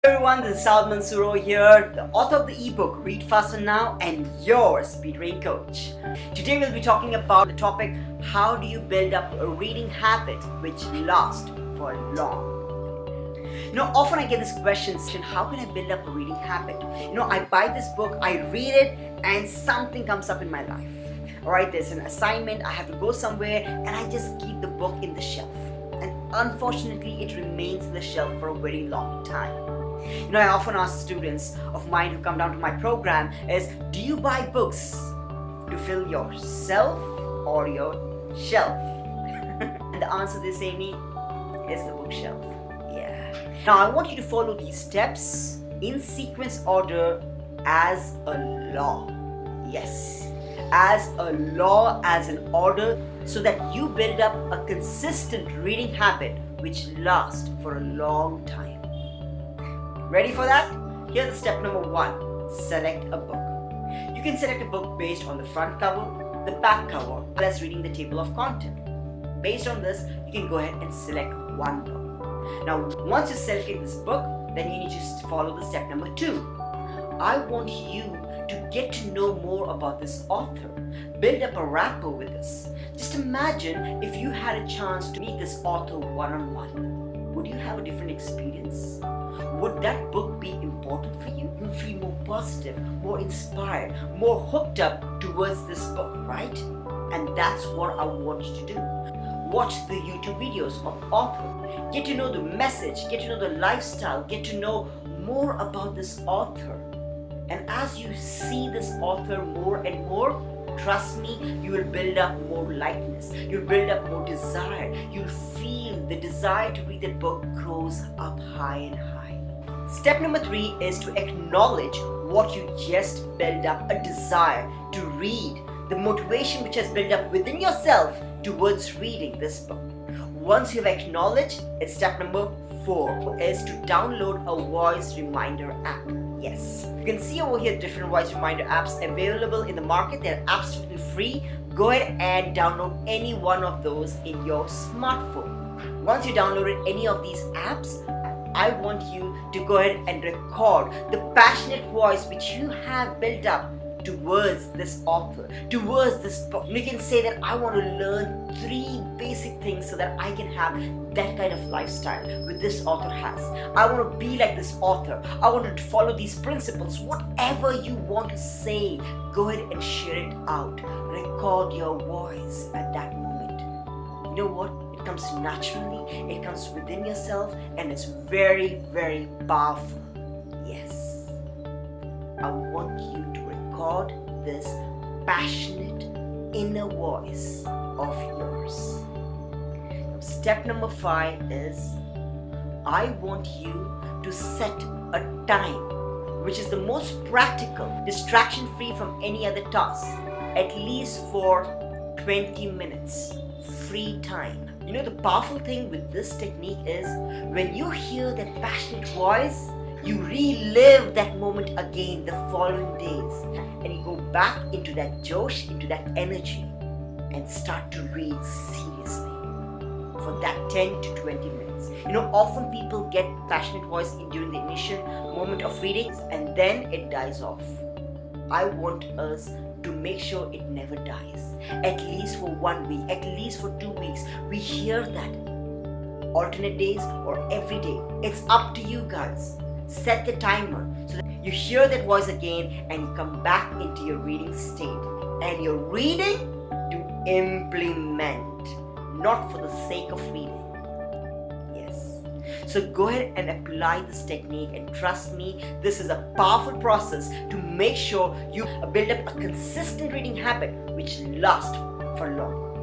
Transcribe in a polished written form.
Everyone, this is Saad Mansoor here, the author of the ebook Read Faster Now and your speed reading coach. Today we'll be talking about the topic, how do you build up a reading habit which lasts for long? Often I get this question, how can I build up a reading habit? I buy this book, I read it, and something comes up in my life. Alright, there's an assignment, I have to go somewhere, and I just keep the book in the shelf. And unfortunately, it remains in the shelf for a very long time. I often ask students of mine who come down to my program is, do you buy books to fill yourself or your shelf? And the answer they say me is the bookshelf. Yeah. Now I want you to follow these steps in sequence order as a law. Yes, as a law, as an order, so that you build up a consistent reading habit which lasts for a long time. Ready for that? Here's step number 1. Select a book. You can select a book based on the front cover, the back cover, as well as reading the table of content. Based on this, you can go ahead and select one book. Now, once you selected this book, then you need to follow the step number 2. I want you to get to know more about this author. Build up a rapport with this. Just imagine if you had a chance to meet this author one-on-one. Would you have a different experience? Would that book be important for you? You feel more positive, more inspired, more hooked up towards this book, right? And that's what I want you to do. Watch the YouTube videos of the author. Get to know the message, get to know the lifestyle, get to know more about this author. And as you see this author more and more, trust me, you will build up more likeness. You'll build up more desire. You'll feel the desire to read that book grows up high and high. Step number 3 is to acknowledge what you just built up, a desire to read, the motivation which has built up within yourself towards reading this book. Once you've acknowledged, it's step number 4 is to download a voice reminder app. Yes, you can see over here different voice reminder apps available in the market. They're absolutely free. Go ahead and download any one of those in your smartphone. Once you downloaded any of these apps, I want you to go ahead and record the passionate voice which you have built up towards this author, towards this book. You can say that I want to learn 3 basic things so that I can have that kind of lifestyle which this author has. I want to be like this author. I want to follow these principles. Whatever you want to say, go ahead and share it out. Record your voice at that moment. You know what? It comes naturally, it comes within yourself, and it's very, very powerful. Yes. I want you to record this passionate inner voice of yours. Step number 5 is, I want you to set a time which is the most practical, distraction free from any other task, at least for 20 minutes free time. The powerful thing with this technique is, when you hear that passionate voice, you relive that moment again the following days, and you go back into that josh, into that energy, and start to read seriously for that 10 to 20 minutes. Often people get passionate voice during the initial moment of reading, and then it dies off. I want us to make sure it never dies. At least for 1 week, at least for 2 weeks, we hear that. Alternate days or every day. It's up to you guys. Set the timer so that you hear that voice again and you come back into your reading state. And you're reading to implement, not for the sake of reading. Yes. So go ahead and apply this technique, and trust me, this is a powerful process to make sure you build up a consistent reading habit which lasts for long.